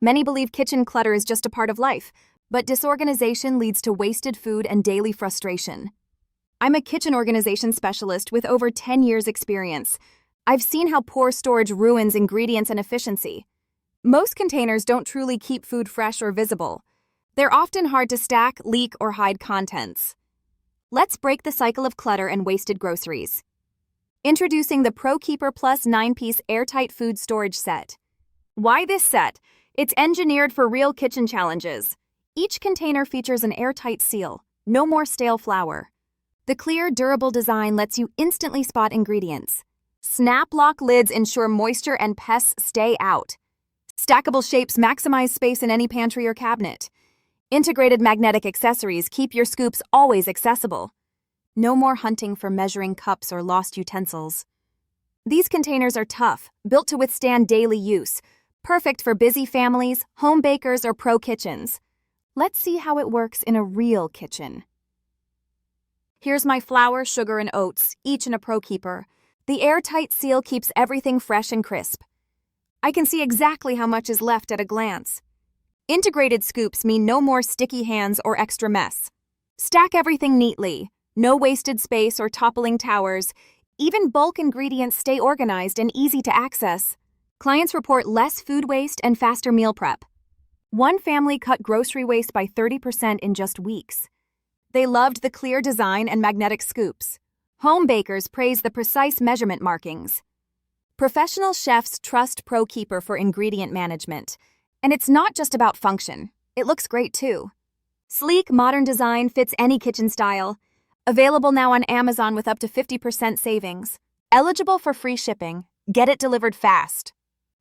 Many believe kitchen clutter is just a part of life, but disorganization leads to wasted food and daily frustration. I'm a kitchen organization specialist with over 10 years' experience. I've seen how poor storage ruins ingredients and efficiency. Most containers don't truly keep food fresh or visible. They're often hard to stack, leak, or hide contents. Let's break the cycle of clutter and wasted groceries. Introducing the ProKeeper Plus 9-piece Airtight Food Storage Set. Why this set? It's engineered for real kitchen challenges. Each container features an airtight seal, no more stale flour. The clear, durable design lets you instantly spot ingredients. Snap-lock lids ensure moisture and pests stay out. Stackable shapes maximize space in any pantry or cabinet. Integrated magnetic accessories keep your scoops always accessible. No more hunting for measuring cups or lost utensils. These containers are tough, built to withstand daily use, perfect for busy families, home bakers, or pro kitchens. Let's see how it works in a real kitchen. Here's my flour, sugar, and oats, each in a ProKeeper. The airtight seal keeps everything fresh and crisp. I can see exactly how much is left at a glance. Integrated scoops mean no more sticky hands or extra mess. Stack everything neatly. No wasted space or toppling towers. Even bulk ingredients stay organized and easy to access. Clients report less food waste and faster meal prep. One family cut grocery waste by 30% in just weeks. They loved the clear design and magnetic scoops. Home bakers praise the precise measurement markings. Professional chefs trust ProKeeper for ingredient management. And it's not just about function. It looks great too. Sleek, modern design fits any kitchen style. Available now on Amazon with up to 50% savings. Eligible for free shipping. Get it delivered fast.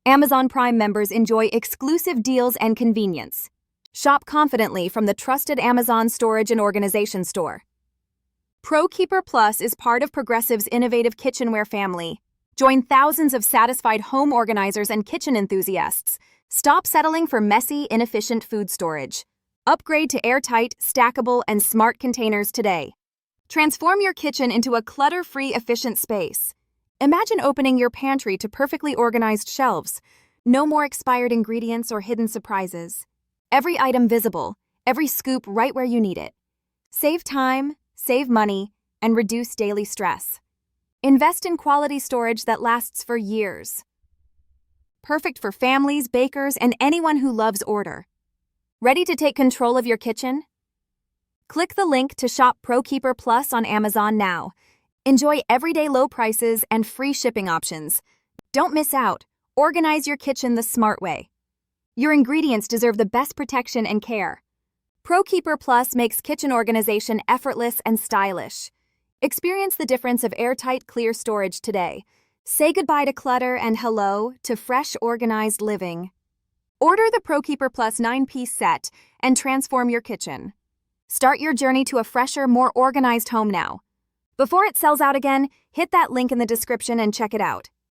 Amazon Prime members enjoy exclusive deals and convenience. Shop confidently from the trusted Amazon storage and organization store. ProKeeper Plus is part of Progressive's innovative kitchenware family. Join thousands of satisfied home organizers and kitchen enthusiasts. Stop settling for messy, inefficient food storage. Upgrade to airtight, stackable, and smart containers today. Transform your kitchen into a clutter-free, efficient space. Imagine opening your pantry to perfectly organized shelves. No more expired ingredients or hidden surprises. Every item visible, every scoop right where you need it. Save time, save money, and reduce daily stress. Invest in quality storage that lasts for years. Perfect for families, bakers, and anyone who loves order. Ready to take control of your kitchen? Click the link to shop ProKeeper Plus on Amazon now. Enjoy everyday low prices and free shipping options. Don't miss out. Organize your kitchen the smart way. Your ingredients deserve the best protection and care. ProKeeper Plus makes kitchen organization effortless and stylish. Experience the difference of airtight, clear storage today. Say goodbye to clutter and hello to fresh, organized living. Order the ProKeeper Plus 9-piece set and transform your kitchen. Start your journey to a fresher, more organized home now. Before it sells out again, hit that link in the description and check it out.